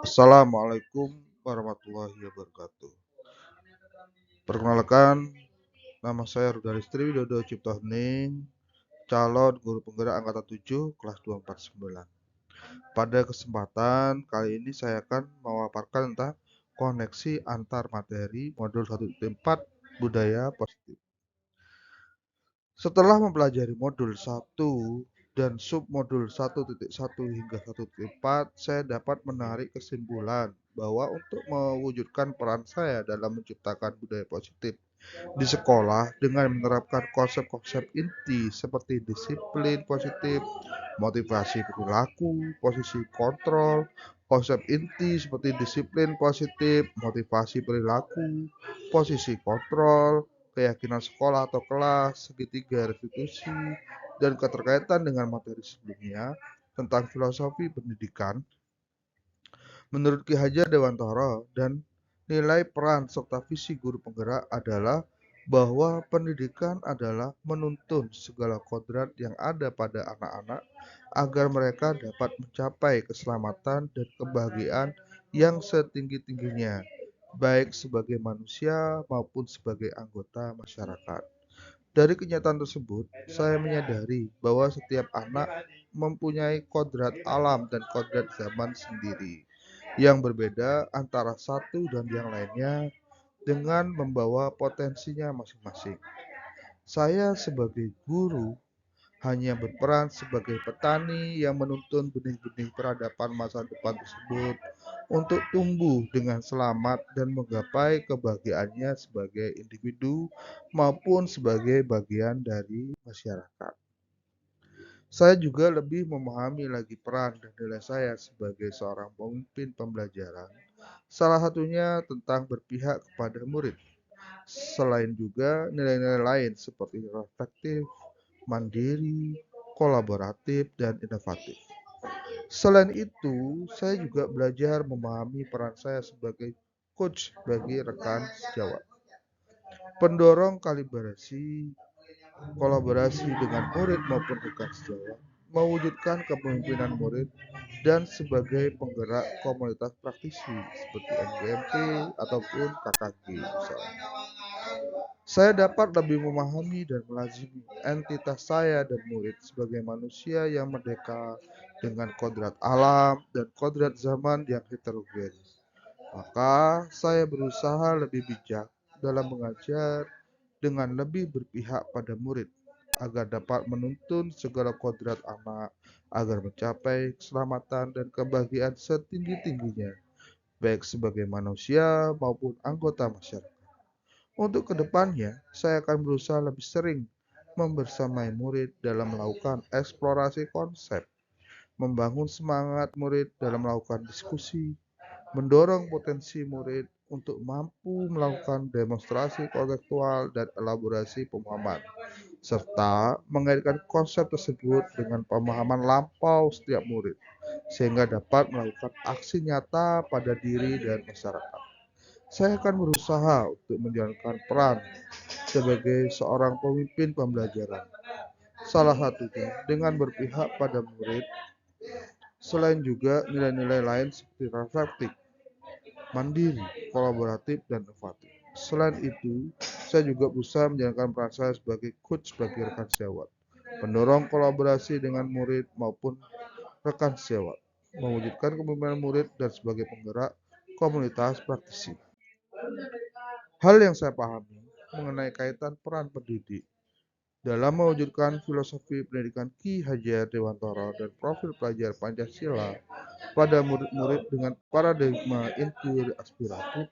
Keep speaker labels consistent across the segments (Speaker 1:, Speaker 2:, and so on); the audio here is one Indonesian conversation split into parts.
Speaker 1: Assalamualaikum warahmatullahi wabarakatuh. Perkenalkan, nama saya Rudalistri Widodo Cipta Hening, calon guru penggerak angkatan 7 kelas 249. Pada kesempatan kali ini saya akan memaparkan tentang koneksi antar materi modul 1.4 budaya positif. Setelah mempelajari modul 1 dan submodul 1.1 hingga 1.4, saya dapat menarik kesimpulan bahwa untuk mewujudkan peran saya dalam menciptakan budaya positif di sekolah dengan menerapkan konsep-konsep inti seperti disiplin positif, motivasi perilaku, posisi kontrol, konsep inti seperti disiplin positif, motivasi perilaku, posisi kontrol, keyakinan sekolah atau kelas, segitiga restitusi, dan keterkaitan dengan materi sebelumnya tentang filosofi pendidikan, menurut Ki Hajar Dewantara dan nilai peran serta visi guru penggerak adalah bahwa pendidikan adalah menuntun segala kodrat yang ada pada anak-anak agar mereka dapat mencapai keselamatan dan kebahagiaan yang setinggi-tingginya, baik sebagai manusia maupun sebagai anggota masyarakat. Dari kenyataan tersebut, saya menyadari bahwa setiap anak mempunyai kodrat alam dan kodrat zaman sendiri yang berbeda antara satu dan yang lainnya dengan membawa potensinya masing-masing. Saya sebagai guru hanya berperan sebagai petani yang menuntun benih-benih peradaban masa depan tersebut untuk tumbuh dengan selamat dan menggapai kebahagiaannya sebagai individu maupun sebagai bagian dari masyarakat. Saya juga lebih memahami lagi peran dan nilai saya sebagai seorang pemimpin pembelajaran. Salah satunya tentang berpihak kepada murid. Selain juga nilai-nilai lain seperti reflektif, mandiri, kolaboratif, dan inovatif. Selain itu, saya juga belajar memahami peran saya sebagai coach bagi rekan sejawat. Pendorong kalibrasi, kolaborasi dengan murid maupun rekan sejawat, mewujudkan kepemimpinan murid, dan sebagai penggerak komunitas praktisi seperti MGMP ataupun KKG misalnya. Saya dapat lebih memahami dan melazimi entitas saya dan murid sebagai manusia yang merdeka dengan kodrat alam dan kodrat zaman yang heterogen. Maka saya berusaha lebih bijak dalam mengajar dengan lebih berpihak pada murid agar dapat menuntun segala kodrat anak agar mencapai keselamatan dan kebahagiaan setinggi-tingginya, baik sebagai manusia maupun anggota masyarakat. Untuk kedepannya, saya akan berusaha lebih sering membersamai murid dalam melakukan eksplorasi konsep, membangun semangat murid dalam melakukan diskusi, mendorong potensi murid untuk mampu melakukan demonstrasi konseptual dan elaborasi pemahaman, serta mengaitkan konsep tersebut dengan pemahaman lampau setiap murid, sehingga dapat melakukan aksi nyata pada diri dan masyarakat. Saya akan berusaha untuk menjalankan peran sebagai seorang pemimpin pembelajaran. Salah satunya dengan berpihak pada murid, selain juga nilai-nilai lain seperti reflektif, mandiri, kolaboratif, dan inovatif. Selain itu, saya juga berusaha menjalankan peran saya sebagai coach bagi rekan sejawat, pendorong kolaborasi dengan murid maupun rekan sejawat, mewujudkan kepemimpinan murid dan sebagai penggerak komunitas praktisi. Hal yang saya pahami mengenai kaitan peran pendidik dalam mewujudkan filosofi pendidikan Ki Hajar Dewantara dan profil pelajar Pancasila pada murid-murid dengan paradigma inquiry aspiratif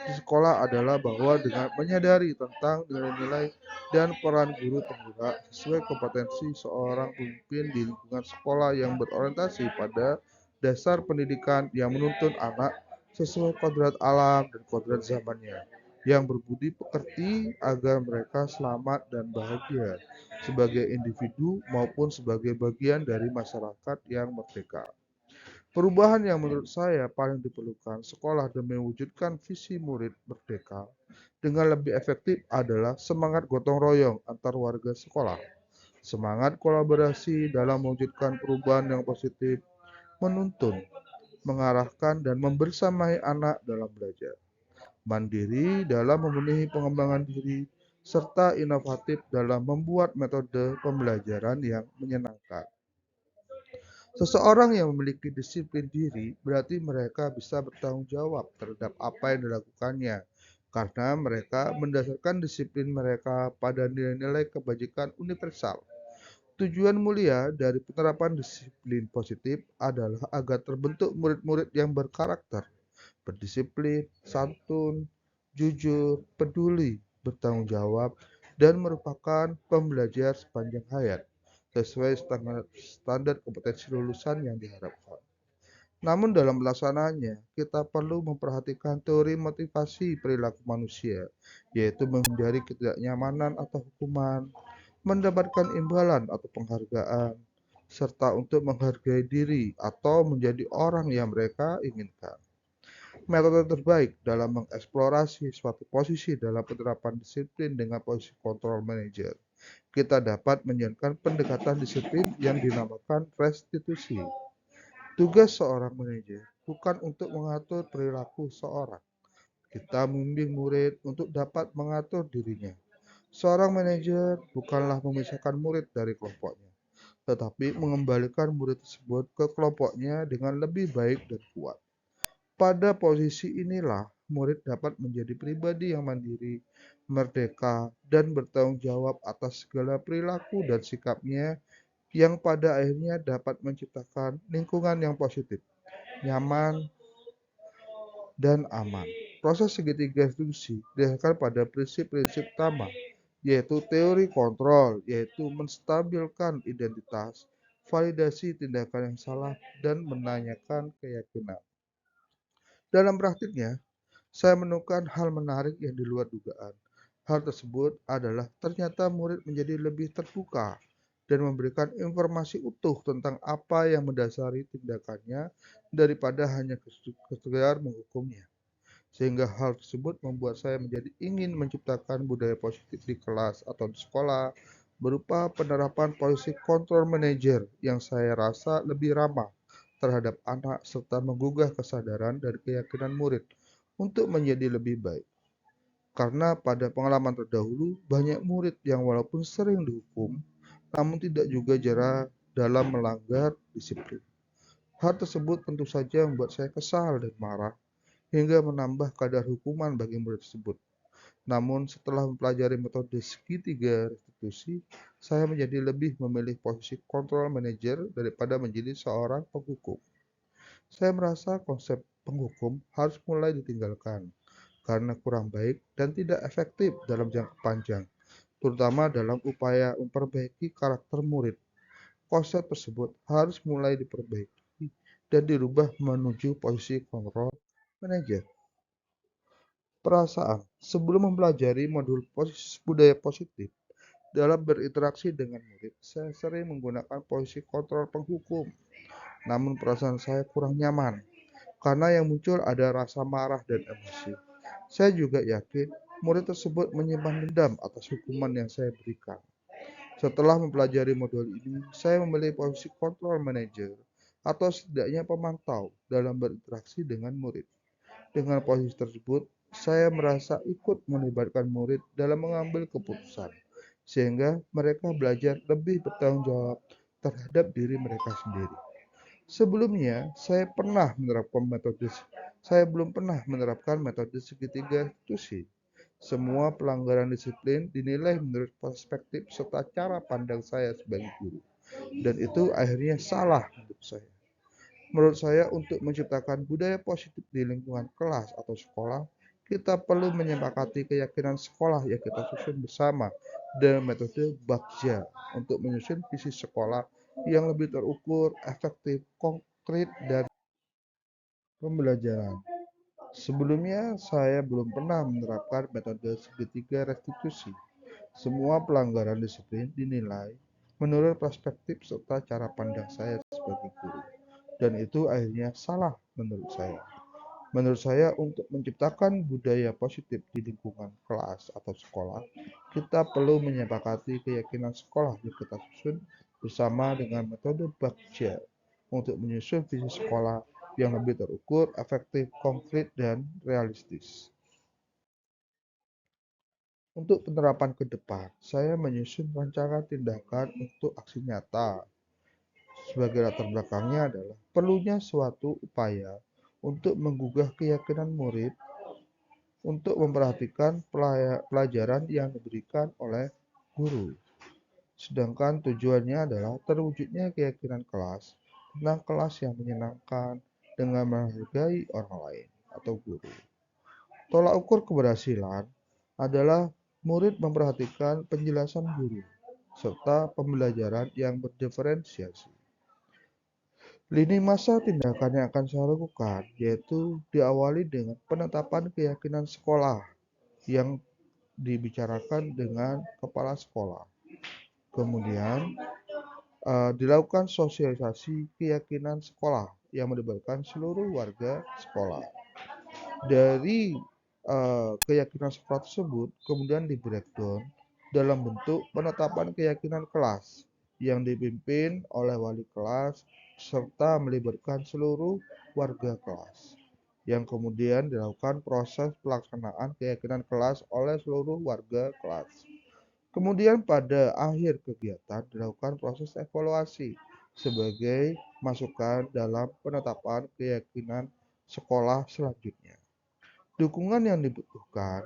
Speaker 1: di sekolah adalah bahwa dengan menyadari tentang nilai-nilai dan peran guru penggerak sesuai kompetensi seorang pemimpin di lingkungan sekolah yang berorientasi pada dasar pendidikan yang menuntun anak sesuai kodrat alam dan kodrat zamannya, yang berbudi pekerti agar mereka selamat dan bahagia sebagai individu maupun sebagai bagian dari masyarakat yang merdeka. Perubahan yang menurut saya paling diperlukan sekolah demi mewujudkan visi murid merdeka dengan lebih efektif adalah semangat gotong royong antar warga sekolah, semangat kolaborasi dalam mewujudkan perubahan yang positif, menuntun mengarahkan dan membersamai anak dalam belajar, mandiri dalam memenuhi pengembangan diri, serta inovatif dalam membuat metode pembelajaran yang menyenangkan. Seseorang yang memiliki disiplin diri berarti mereka bisa bertanggung jawab terhadap apa yang dilakukannya, karena mereka mendasarkan disiplin mereka pada nilai-nilai kebajikan universal. Tujuan mulia dari penerapan disiplin positif adalah agar terbentuk murid-murid yang berkarakter, berdisiplin, santun, jujur, peduli, bertanggung jawab, dan merupakan pembelajar sepanjang hayat, sesuai standar kompetensi lulusan yang diharapkan. Namun dalam pelaksanaannya, kita perlu memperhatikan teori motivasi perilaku manusia, yaitu menghindari ketidaknyamanan atau hukuman, mendapatkan imbalan atau penghargaan, serta untuk menghargai diri atau menjadi orang yang mereka inginkan. Metode terbaik dalam mengeksplorasi suatu posisi dalam penerapan disiplin dengan posisi kontrol manajer. Kita dapat menjalankan pendekatan disiplin yang dinamakan restitusi. Tugas seorang manajer bukan untuk mengatur perilaku seorang. Kita membimbing murid untuk dapat mengatur dirinya. Seorang manajer bukanlah memisahkan murid dari kelompoknya, tetapi mengembalikan murid tersebut ke kelompoknya dengan lebih baik dan kuat. Pada posisi inilah, murid dapat menjadi pribadi yang mandiri, merdeka, dan bertanggung jawab atas segala perilaku dan sikapnya yang pada akhirnya dapat menciptakan lingkungan yang positif, nyaman, dan aman. Proses segitiga instruksi didasarkan pada prinsip-prinsip utama, yaitu teori kontrol, yaitu menstabilkan identitas, validasi tindakan yang salah, dan menanyakan keyakinan. Dalam praktiknya, saya menemukan hal menarik yang di luar dugaan. Hal tersebut adalah ternyata murid menjadi lebih terbuka dan memberikan informasi utuh tentang apa yang mendasari tindakannya daripada hanya sekedar menghukumnya. Sehingga hal tersebut membuat saya menjadi ingin menciptakan budaya positif di kelas atau di sekolah berupa penerapan polisi kontrol manajer yang saya rasa lebih ramah terhadap anak serta menggugah kesadaran dan keyakinan murid untuk menjadi lebih baik. Karena pada pengalaman terdahulu, banyak murid yang walaupun sering dihukum, namun tidak juga jera dalam melanggar disiplin. Hal tersebut tentu saja membuat saya kesal dan marah, hingga menambah kadar hukuman bagi murid tersebut. Namun setelah mempelajari metode segitiga restitusi, saya menjadi lebih memilih posisi kontrol manajer daripada menjadi seorang penghukum. Saya merasa konsep penghukum harus mulai ditinggalkan karena kurang baik dan tidak efektif dalam jangka panjang, terutama dalam upaya memperbaiki karakter murid. Konsep tersebut harus mulai diperbaiki dan dirubah menuju posisi kontrol manajer. Perasaan sebelum mempelajari modul budaya positif dalam berinteraksi dengan murid, saya sering menggunakan posisi kontrol penghukum. Namun perasaan saya kurang nyaman karena yang muncul ada rasa marah dan emosi. Saya juga yakin murid tersebut menyimpan dendam atas hukuman yang saya berikan. Setelah mempelajari modul ini, saya memilih posisi kontrol manager atau setidaknya pemantau dalam berinteraksi dengan murid. Dengan posisi tersebut, saya merasa ikut melibatkan murid dalam mengambil keputusan, sehingga mereka belajar lebih bertanggung jawab terhadap diri mereka sendiri. Sebelumnya, saya belum pernah menerapkan metode segitiga institusi. Semua pelanggaran disiplin dinilai menurut perspektif serta cara pandang saya sebagai guru. Dan itu akhirnya salah menurut saya. Menurut saya, untuk menciptakan budaya positif di lingkungan kelas atau sekolah, kita perlu menyepakati keyakinan sekolah yang kita susun bersama dengan metode Bagja untuk menyusun visi sekolah yang lebih terukur, efektif, konkret, dan pembelajaran. Sebelumnya, saya belum pernah menerapkan metode segitiga restitusi. Semua pelanggaran disiplin dinilai menurut perspektif serta cara pandang saya sebagai guru. Dan itu akhirnya salah menurut saya. Menurut saya, untuk menciptakan budaya positif di lingkungan kelas atau sekolah, kita perlu menyepakati keyakinan sekolah yang kita susun bersama dengan metode Bagja untuk menyusun visi sekolah yang lebih terukur, efektif, konkret, dan realistis. Untuk penerapan ke depan, saya menyusun rancangan tindakan untuk aksi nyata. Sebagai latar belakangnya adalah perlunya suatu upaya untuk menggugah keyakinan murid untuk memperhatikan pelajaran yang diberikan oleh guru. Sedangkan tujuannya adalah terwujudnya keyakinan kelas tentang kelas yang menyenangkan dengan menghargai orang lain atau guru. Tolak ukur keberhasilan adalah murid memperhatikan penjelasan guru serta pembelajaran yang berdiferensiasi. Lini masa tindakan yang akan saya lakukan yaitu diawali dengan penetapan keyakinan sekolah yang dibicarakan dengan kepala sekolah. Kemudian dilakukan sosialisasi keyakinan sekolah yang melibatkan seluruh warga sekolah. Dari keyakinan sekolah tersebut kemudian di breakdown dalam bentuk penetapan keyakinan kelas yang dipimpin oleh wali kelas serta melibatkan seluruh warga kelas yang kemudian dilakukan proses pelaksanaan keyakinan kelas oleh seluruh warga kelas. Kemudian pada akhir kegiatan dilakukan proses evaluasi sebagai masukan dalam penetapan keyakinan sekolah selanjutnya. Dukungan yang dibutuhkan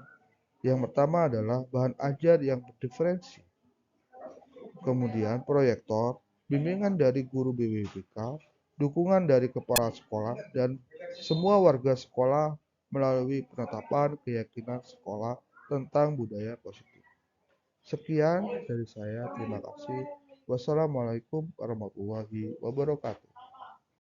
Speaker 1: yang pertama adalah bahan ajar yang berdiferensi, kemudian proyektor, bimbingan dari guru BWBK, dukungan dari kepala sekolah, dan semua warga sekolah melalui penetapan keyakinan sekolah tentang budaya positif. Sekian dari saya, terima kasih. Wassalamualaikum warahmatullahi wabarakatuh.